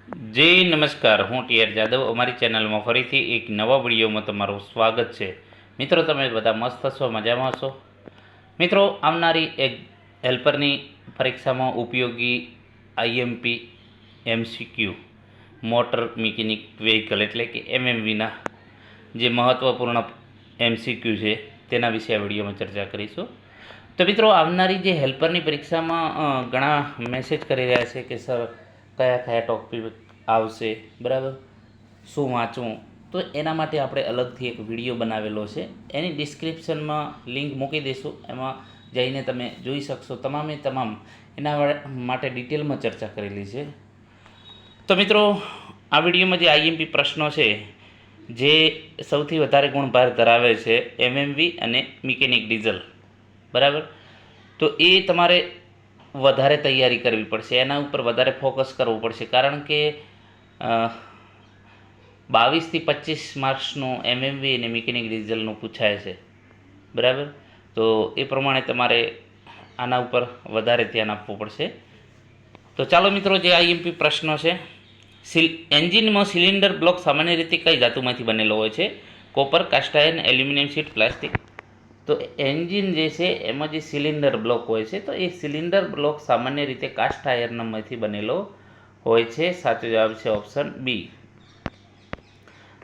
જય નમસ્કાર, હું ટીઆર જાદવ. અમારી ચેનલમાં ફરીથી એક નવા વિડીયોમાં તમારું સ્વાગત છે. મિત્રો, તમે બધા મસ્ત હશો, મજામાં હશો. મિત્રો, આવનારી એક હેલ્પરની પરીક્ષામાં ઉપયોગી IMP MCQ motor mechanic vehicle એટલે કે એમએમવીના જે મહત્ત્વપૂર્ણ એમસીક્યુ છે તેના વિશે આ વિડીયોમાં ચર્ચા કરીશું. તો મિત્રો, આવનારી જે હેલ્પરની પરીક્ષામાં ઘણા મેસેજ કરી રહ્યા છે કે સર કયા કયા ટોપિક આવશે, બરાબર, શું વાંચવું. તો એના માટે આપણે અલગથી એક વિડીયો બનાવેલો છે, એની ડિસ્ક્રિપ્શનમાં લિંક મૂકી દઈશું. એમાં જઈને તમે જોઈ શકશો. તમામે તમામ એના માટે ડિટેલમાં ચર્ચા કરેલી છે. તો મિત્રો, આ વિડીયોમાં જે આઈએમપી પ્રશ્નો છે જે સૌથી વધારે ગુણભાર ધરાવે છે એમએમવી અને મિકેનિક ડીઝલ, બરાબર, તો એ તમારે વધારે તૈયારી કરવી પડશે, એના ઉપર વધારે ફોકસ કરવું પડશે. કારણ કે 22થી 25 માર્ક્સનું એમએમવી અને મિકેનિક ડીઝલનું પૂછાય છે, બરાબર. તો એ પ્રમાણે તમારે આના ઉપર વધારે ધ્યાન આપવું પડશે. તો ચાલો મિત્રો, જે આઈએમપી પ્રશ્નો છે. એન્જિનમાં સિલિન્ડર બ્લોક સામાન્ય રીતે કઈ ધાતુમાંથી બનેલો હોય છે? Copper, cast iron, aluminium sheet, plastic. તો એન્જિન જે છે એમાં જે સિલિન્ડર બ્લોક હોય છે, તો એ સિલિન્ડર બ્લોક સામાન્ય રીતે કાસ્ટ આયર્નમાંથી બનેલો હોય છે. સાચો જવાબ છે ઓપ્શન બી.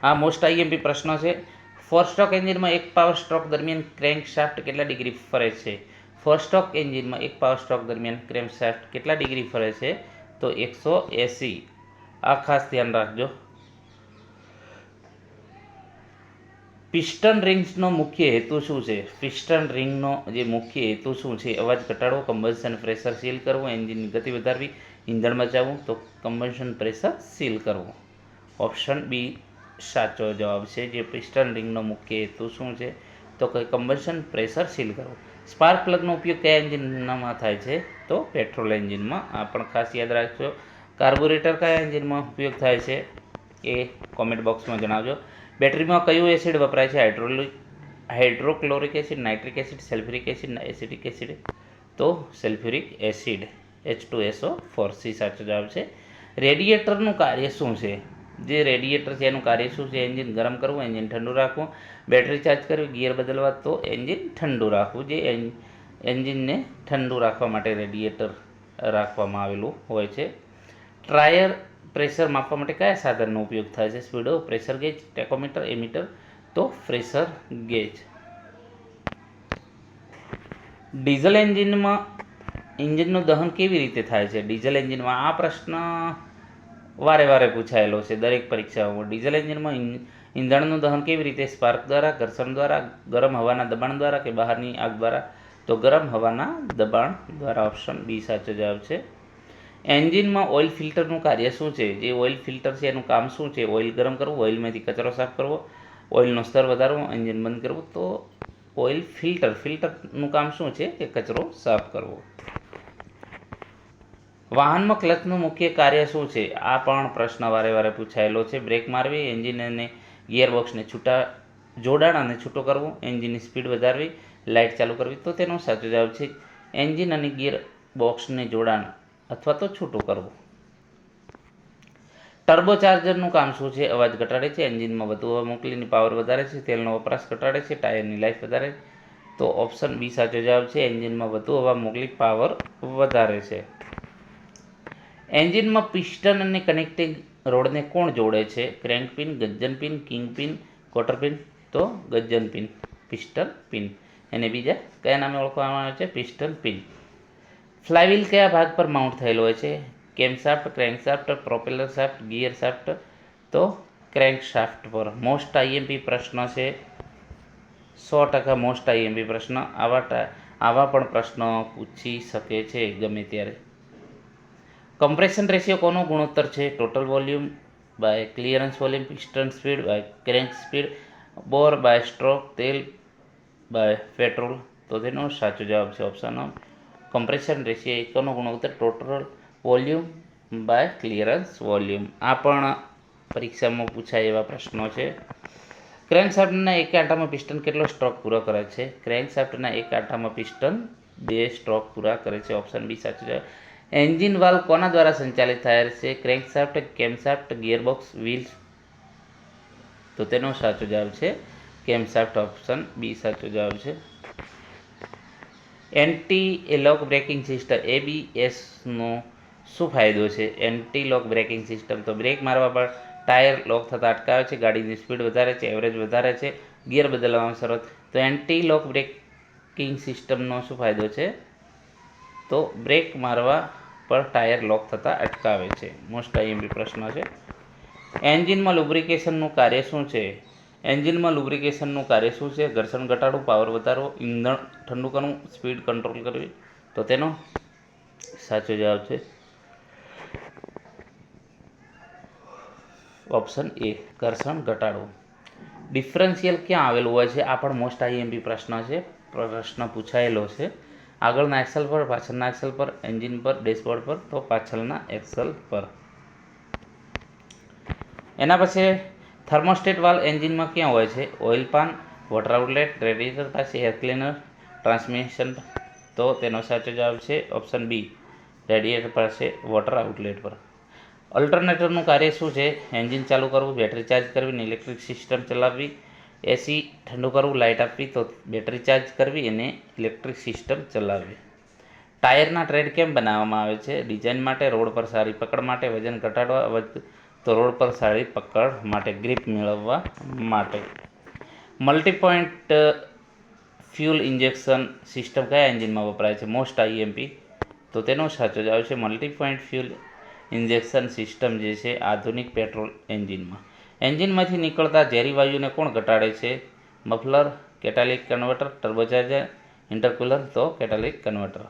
આ મોસ્ટ આઈએમપી પ્રશ્ન છે. 4 સ્ટ્રોક એન્જિનમાં એક પાવર સ્ટ્રોક દરમિયાન ક્રેન્ક શાફ્ટ કેટલા ડિગ્રી ફરે છે? 4 સ્ટ્રોક એન્જિનમાં એક પાવર સ્ટ્રોક દરમિયાન ક્રેન્ક શાફ્ટ કેટલા ડિગ્રી ફરે છે? તો 180. આ ખાસ ધ્યાન રાખજો. પિસ્ટન રિંગ્સનો મુખ્ય હેતુ શું છે? પિસ્ટન રિંગનો જે મુખ્ય હેતુ શું છે? અવાજ ઘટાડવો, કમ્બશન પ્રેશર સીલ કરવું, એન્જિનની ગતિ વધારવી, ઇંધણ બચાવવું. તો કમ્બશન પ્રેશર સીલ કરવું. ઓપ્શન બી સાચો જવાબ છે. જે પિસ્ટન રિંગનો મુખ્ય હેતુ શું છે? તો કે કમ્બશન પ્રેશર સીલ કરવું. સ્પાર્ક પ્લગનો ઉપયોગ કયા એન્જિનમાં થાય છે? તો પેટ્રોલ એન્જિનમાં. આ પણ ખાસ યાદ રાખજો. કાર્બોરેટર કયા એન્જિનમાં ઉપયોગ થાય છે? એ કોમેન્ટ બોક્સમાં જણાવજો. બેટરીમાં કયું એસિડ વપરાય છે? Hydrochloric acid, nitric acid, sulphuric acid, acetic acid. તો સલ્ફ્યુરિક એસિડ, H2SO4. સાચો જવાબ છે. રેડિએટરનું કાર્ય શું છે? જે રેડિએટર છે એનું કાર્ય શું છે? એન્જિન ગરમ કરવું, એન્જિન ઠંડુ રાખવું, બેટરી ચાર્જ કરવી, ગિયર બદલવા. તો એન્જિન ઠંડુ રાખવું. જે એન્જિનને ઠંડુ રાખવા માટે રેડિએટર રાખવામાં આવેલું હોય છે. ટાયર પ્રેશર માપવા માટે કયા સાધનનો ઉપયોગ થાય છે? સ્પીડો, પ્રેશર ગેજ, ટેકોમીટર, એમીટર. તો પ્રેશર ગેજ. ડીઝલ એન્જિનનું દહન કેવી રીતે થાય છે? ડીઝલ એન્જિનમાં. આ પ્રશ્ન વારે વારે પૂછાયેલો છે દરેક પરીક્ષાઓમાં. ડીઝલ એન્જિનમાં ઈંધણનું દહન કેવી રીતે? સ્પાર્ક દ્વારા, ઘર્ષણ દ્વારા, ગરમ હવાના દબાણ દ્વારા કે બહારની આગ દ્વારા? તો ગરમ હવાના દબાણ દ્વારા. ઓપ્શન બી સાચો જવાબ છે. એન્જિનમાં ઓઇલ ફિલ્ટરનું કાર્ય શું છે? જે ઓઇલ ફિલ્ટર છે એનું કામ શું છે? ઓઇલ ગરમ કરવું, ઓઇલમાંથી કચરો સાફ કરવો, ઓઇલનો સ્તર વધારવો, એન્જિન બંધ કરવું. તો ઓઇલ ફિલ્ટરનું કામ શું છે? કે કચરો સાફ કરવો. વાહનમાં ક્લચનું મુખ્ય કાર્ય શું છે? આ પણ પ્રશ્ન વારે વારે પૂછાયેલો છે. બ્રેક મારવી, એન્જિન અને ગિયરબોક્સને જોડાણ અને છૂટો કરવો, એન્જિનની સ્પીડ વધારવી, લાઇટ ચાલુ કરવી. તો તેનો સાચો જવાબ છે એન્જિન અને ગિયર બોક્સને જોડાણ અથવા તો છૂટું કરવું. ટર્બોચાર્જરનું કામ શું છે? અવાજ ઘટાડે છે, એન્જિનમાં વધુ હવા મોકલીને પાવર વધારે છે, તેલનો વપરાશ ઘટાડે છે, ટાયરની લાઈફ વધારે. તો ઓપ્શન બી સાચો જવાબ છે. એન્જિનમાં વધુ હવા મોકલી પાવર વધારે છે. એન્જિનમાં પિસ્ટન અને કનેક્ટિંગ રોડને કોણ જોડે છે? Crank pin, gudgeon pin, king pin, cotter pin. તો ગજ્જન પિન, પિસ્ટન પિન. એને બીજા કયા નામે ઓળખવામાં આવે છે? Piston pin. ફ્લાયવ્હીલ કયા ભાગ પર માઉન્ટ થયેલો હોય છે? Camshaft, crankshaft, propeller shaft, gear shaft. તો ક્રેન્કશાફ્ટ પર. મોસ્ટ આઈએમપી પ્રશ્ન છે. 100% મોસ્ટ આઈએમપી પ્રશ્ન. આવા પણ પ્રશ્નો પૂછી શકે છે ગમે ત્યારે. કમ્પ્રેશન રેશિયો કોનો ગુણોત્તર છે? Total volume by clearance volume, piston speed by crank speed, bore by stroke, તેલ બાય પેટ્રોલ. તો તેનો સાચો જવાબ છે ઓપ્શન કમ્પ્રેશન રેશિયો કોનો ગુણોત્તર? Total volume by clearance volume. આ પણ પરીક્ષામાં પૂછાય એવા પ્રશ્નો છે. ક્રેન્કશાફ્ટના એક આંટામાં પિસ્ટન કેટલો સ્ટ્રોક પૂરો કરે છે? ક્રેન્કશાફ્ટના એક આંટામાં પિસ્ટન 2 સ્ટ્રોક પૂરા કરે છે. ઓપ્શન બી સાચો જવાબ. એન્જિન વાલ્વ કોના દ્વારા સંચાલિત થાય છે? Crankshaft, camshaft, gearbox, wheels? તો તેનો સાચો જવાબ છે કેમશાફ્ટ, ઓપ્શન બી સાચો જવાબ છે. એન્ટી લોક બ્રેકિંગ સિસ્ટમ ABSનો શું ફાયદો છે? એન્ટી લોક બ્રેકિંગ સિસ્ટમ તો બ્રેક મારવા પર ટાયર લોક થતાં અટકાવે છે, ગાડીની સ્પીડ વધારે છે, એવરેજ વધારે છે, ગિયર બદલવામાં સરળ. તો એન્ટી લોક બ્રેકિંગ સિસ્ટમનો શું ફાયદો છે? તો બ્રેક મારવા પર ટાયર લોક થતાં અટકાવે છે. મોસ્ટ આઈએમપી પ્રશ્ન છે. એન્જિનમાં લુબ્રિકેશનનું કાર્ય શું છે? એન્જિનમાં લુબ્રિકેશનનું કાર્ય શું છે? ઘર્ષણ ઘટાડવું, પાવર વધારવો, ઈંધણ ઠંડુ કરવું, સ્પીડ કંટ્રોલ કરવી? તો તેનો સાચો જવાબ છે ઓપ્શન એ, ઘર્ષણ ઘટાડવું. ડિફરન્શિયલ ક્યાં આવેલું હોય છે? આ પણ મોસ્ટ આઈએમપી પ્રશ્ન છે. પ્રશ્ન પૂછાયેલો છે. આગળના એક્સલ પર, પાછળના એક્સલ પર, એન્જિન પર, ડેશબોર્ડ પર? તો પાછળના એક્સલ પર. એના પછી થર્મોસ્ટેટ વાલ્વ એન્જિનમાં ક્યાં હોય છે? ઓઇલ પાન, વોટર આઉટલેટ, રેડિએટર પાસે, એર ક્લીનર, ટ્રાન્સમિશન? તો તેનો સાચો જવાબ છે ઓપ્શન બી, રેડિએટર પાસે, વોટર આઉટલેટ પર. અલ્ટરનેટરનું કાર્ય શું છે? એન્જિન ચાલુ કરવું, બેટરી ચાર્જ કરવી, ઇલેક્ટ્રિક સિસ્ટમ ચલાવવી, એસી ઠંડુ કરવું, લાઇટ આપવી? તો બેટરી ચાર્જ કરવી અને ઇલેક્ટ્રિક સિસ્ટમ ચલાવવી. ટાયરના ટ્રેડ કેમ બનાવવામાં આવે છે? ડિઝાઇન માટે, રોડ પર સારી પકડ માટે, વજન ઘટાડવા? તો રોડ પર સારી પકડ માટે, ગ્રીપ મેળવવા માટે. મલ્ટીપોઇન્ટ ફ્યુલ ઇન્જેક્શન સિસ્ટમ કયા એન્જિનમાં વપરાય છે? Most IMP. તો તેનો સાચો જવાબ છે મલ્ટીપોઇન્ટ ફ્યુલ ઇન્જેક્શન સિસ્ટમ જે છે આધુનિક પેટ્રોલ એન્જિનમાં. એન્જિનમાંથી નીકળતા ઝેરી વાયુને કોણ ઘટાડે છે? Muffler, catalytic converter, turbocharger, intercooler? તો કેટાલિક કન્વર્ટર.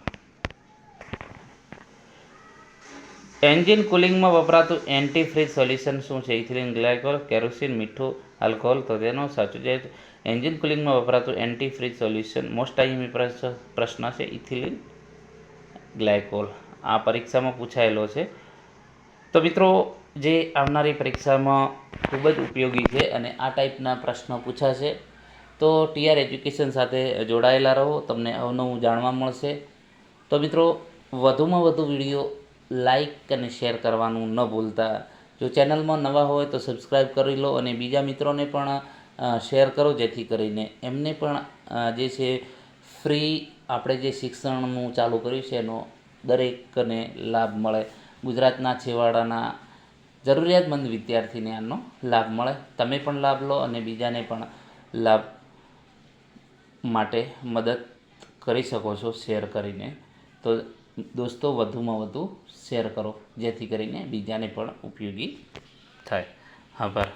એન્જિન કુલિંગમાં વપરાતું એન્ટીફ્રીઝ સોલ્યુશન શું છે? ઇથિલિન ગ્લાયકોલ, કેરોસીન, મીઠું, આલ્કોહોલ? તો તેનો સાચો જવાબ એન્જિન કુલિંગમાં વપરાતું એન્ટીફ્રીઝ સોલ્યુશન મોસ્ટ આઈએમપી પ્રશ્ન છે ઇથિલિન ગ્લાયકોલ. આ પરીક્ષામાં પૂછાયેલો છે. તો મિત્રો, જે આવનારી પરીક્ષામાં ખૂબ જ ઉપયોગી છે અને આ ટાઈપના પ્રશ્નો પૂછાશે, તો TR એજ્યુકેશન સાથે જોડાયેલા રહો, તમને અવનવું જાણવા મળશે. તો મિત્રો, વધુમાં વધુ વિડીયો લાઈક અને શેર કરવાનું ન ભૂલતા. જો ચેનલમાં નવા હોય તો સબસ્ક્રાઈબ કરી લો અને બીજા મિત્રોને પણ શેર કરો, જેથી કરીને એમને પણ જે છે ફ્રી આપણે જે શિક્ષણનું ચાલુ કર્યું છે એનો દરેકને લાભ મળે. ગુજરાતના છેવાડાના જરૂરિયાતમંદ વિદ્યાર્થીને આનો લાભ મળે. તમે પણ લાભ લો અને બીજાને પણ લાભ માટે મદદ કરી શકો છો શેર કરીને. તો દોસ્તો, વધુમાં વધુ શેર કરો, જેથી કરીને બીજાને પણ ઉપયોગી થાય. આભાર.